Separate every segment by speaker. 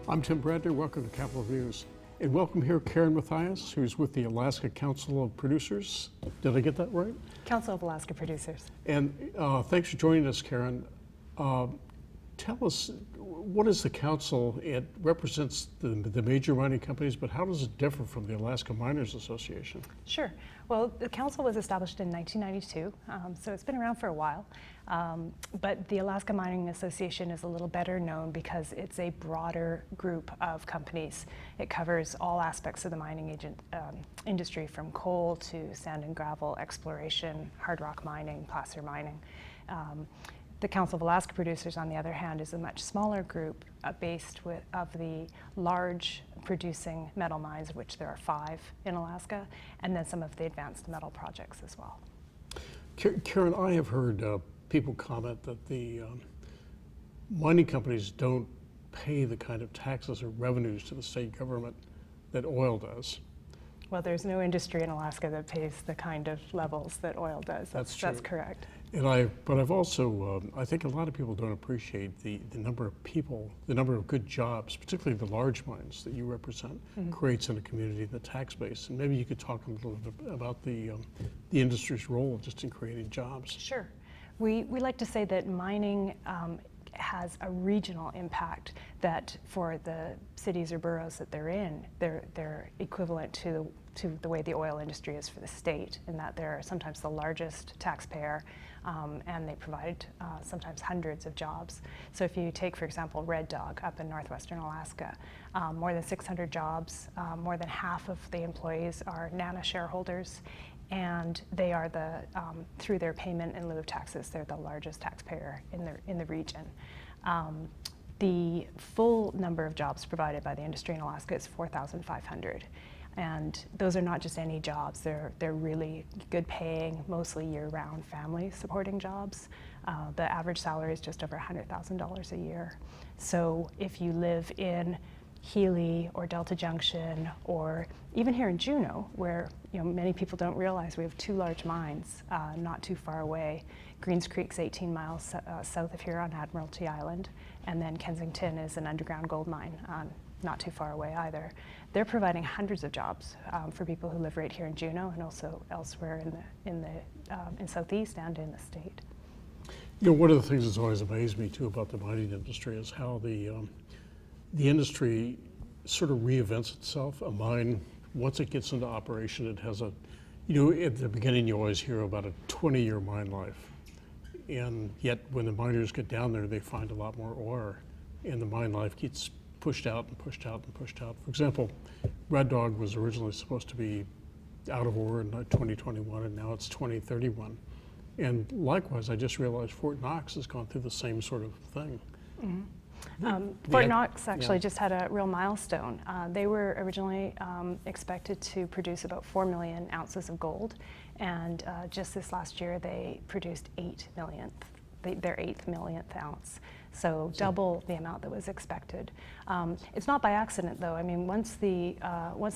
Speaker 1: I'm Tim Bradner. Welcome to Capital News. And welcome here Karen Matthias, who's with the Alaska Council of Producers. Did I get that right?
Speaker 2: Council of Alaska Producers.
Speaker 1: And thanks for joining us, Karen. Tell us, what is the council? It represents the major mining companies, but how does it differ from the Alaska Miners Association?
Speaker 2: Sure. Well, the council was established in 1992, so it's been around for a while. But the Alaska Mining Association is a little better known because it's a broader group of companies. It covers all aspects of the mining industry, from coal to sand and gravel, exploration, hard rock mining, placer mining. The Council of Alaska Producers, on the other hand, is a much smaller group based of the large producing metal mines, of which there are 5 in Alaska, and then some of the advanced metal projects as well.
Speaker 1: Karen, I have heard people comment that the mining companies don't pay the kind of taxes or revenues to the state government that oil does.
Speaker 2: Well, there's no industry in Alaska that pays the kind of levels that oil does.
Speaker 1: That's true.
Speaker 2: That's correct.
Speaker 1: But I've also, I think a lot of people don't appreciate the number of people, the number of good jobs, particularly the large mines that you represent, creates in a community, the tax base. And maybe you could talk a little bit about the industry's role just in creating jobs.
Speaker 2: Sure. We like to say that mining has a regional impact that for the cities or boroughs that they're in, they're equivalent to the way the oil industry is for the state, in that they're sometimes the largest taxpayer, and they provide sometimes hundreds of jobs. So if you take, for example, Red Dog up in northwestern Alaska, more than 600 jobs, more than half of the employees are NANA shareholders, and they are through their payment in lieu of taxes, they're the largest taxpayer in the region. The full number of jobs provided by the industry in Alaska is 4,500. And those are not just any jobs, they're really good paying, mostly year-round family supporting jobs. The average salary is just over $100,000 a year. So if you live in Healy or Delta Junction, or even here in Juneau, where many people don't realize we have 2 large mines not too far away. Greens Creek's 18 miles south of here on Admiralty Island, and then Kensington is an underground gold mine not too far away either. They're providing hundreds of jobs for people who live right here in Juneau and also elsewhere in Southeast and in the state.
Speaker 1: One of the things that's always amazed me too about the mining industry is how the industry sort of reinvents itself. A mine, once it gets into operation, it has at the beginning you always hear about a 20-year mine life. And yet when the miners get down there, they find a lot more ore, and the mine life gets pushed out and pushed out and pushed out. For example, Red Dog was originally supposed to be out of ore in 2021, and now it's 2031. And likewise, I just realized Fort Knox has gone through the same sort of thing.
Speaker 2: Mm-hmm. Fort Knox actually just had a real milestone. They were originally expected to produce about 4 million ounces of gold, and just this last year they produced their 8th millionth ounce. So double the amount that was expected. It's not by accident, though. I mean, once the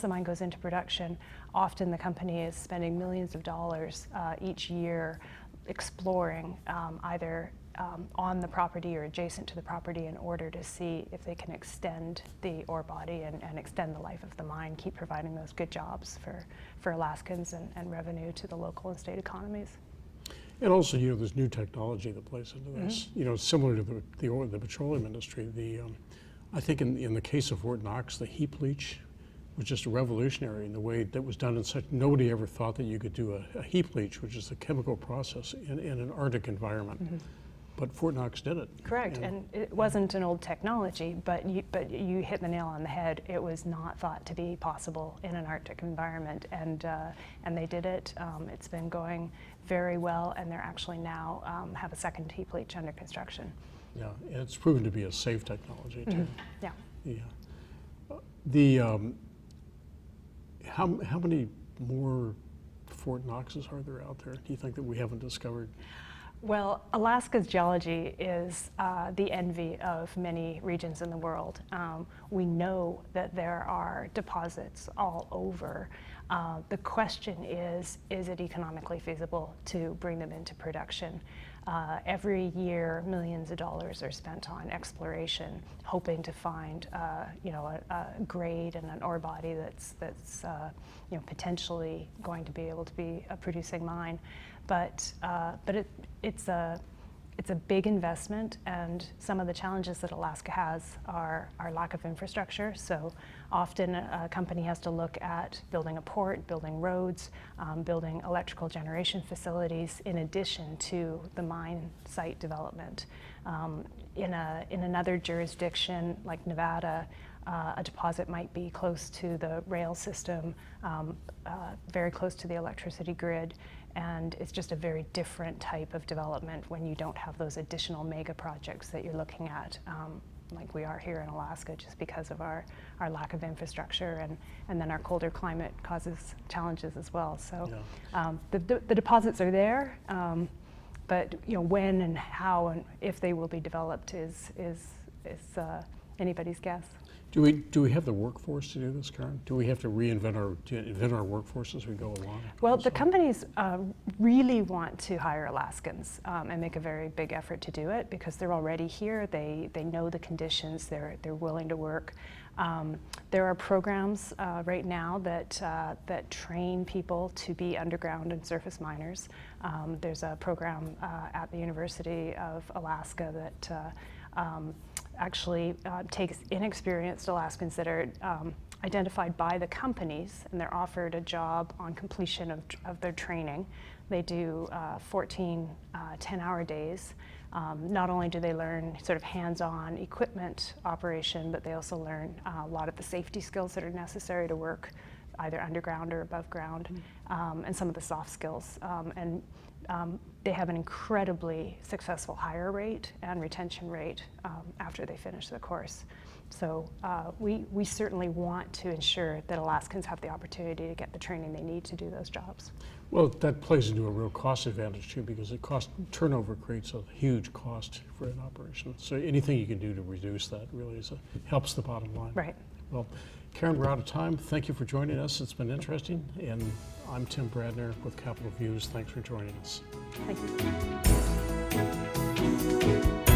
Speaker 2: mine goes into production, often the company is spending millions of dollars each year exploring either on the property or adjacent to the property in order to see if they can extend the ore body and extend the life of the mine, keep providing those good jobs for Alaskans and revenue to the local and state economies.
Speaker 1: And also, there's new technology that plays into this.
Speaker 2: Mm-hmm.
Speaker 1: Similar to the petroleum industry. I think in the case of Fort Knox, the heap leach was just revolutionary in the way that was done. Nobody ever thought that you could do a heap leach, which is a chemical process in an Arctic environment. Mm-hmm. But Fort Knox did it. Correct,
Speaker 2: and it wasn't an old technology, but you hit the nail on the head. It was not thought to be possible in an Arctic environment, and they did it. It's been going very well, and they're actually now have a second heap leach under construction.
Speaker 1: Yeah, and it's proven to be a safe technology too.
Speaker 2: Mm-hmm.
Speaker 1: Yeah. How many more Fort Knoxes are there out there? Do you think that we haven't discovered?
Speaker 2: Well, Alaska's geology is the envy of many regions in the world. We know that there are deposits all over. The question is it economically feasible to bring them into production? Every year, millions of dollars are spent on exploration, hoping to find, a grade and an ore body that's potentially going to be able to be a producing mine. But it's a big investment, and some of the challenges that Alaska has are lack of infrastructure. So often a company has to look at building a port, building roads, building electrical generation facilities in addition to the mine site development. In another jurisdiction like Nevada, a deposit might be close to the rail system, very close to the electricity grid, and it's just a very different type of development when you don't have those additional mega projects that you're looking at, like we are here in Alaska, just because of our lack of infrastructure, and then our colder climate causes challenges as well. So the deposits are there, but when and how and if they will be developed is anybody's guess.
Speaker 1: Do we have the workforce to do this, Karen? Do we have to invent our workforce as we go along?
Speaker 2: Well, the companies really want to hire Alaskans and make a very big effort to do it because they're already here. They know the conditions. They're willing to work. There are programs right now that train people to be underground and surface miners. There's a program at the University of Alaska that actually takes inexperienced Alaskans that are identified by the companies, and they're offered a job on completion of their training. They do 14 10-hour days. Not only do they learn sort of hands-on equipment operation, but they also learn a lot of the safety skills that are necessary to work either underground or above ground, and some of the soft skills. They have an incredibly successful hire rate and retention rate after they finish the course. So we certainly want to ensure that Alaskans have the opportunity to get the training they need to do those jobs.
Speaker 1: Well, that plays into a real cost advantage too, because turnover creates a huge cost for an operation. So anything you can do to reduce that really helps the bottom line.
Speaker 2: Right.
Speaker 1: Well, Karen, we're out of time. Thank you for joining us. It's been interesting. And I'm Tim Bradner with Capital Views. Thanks for joining us.
Speaker 2: Thank you.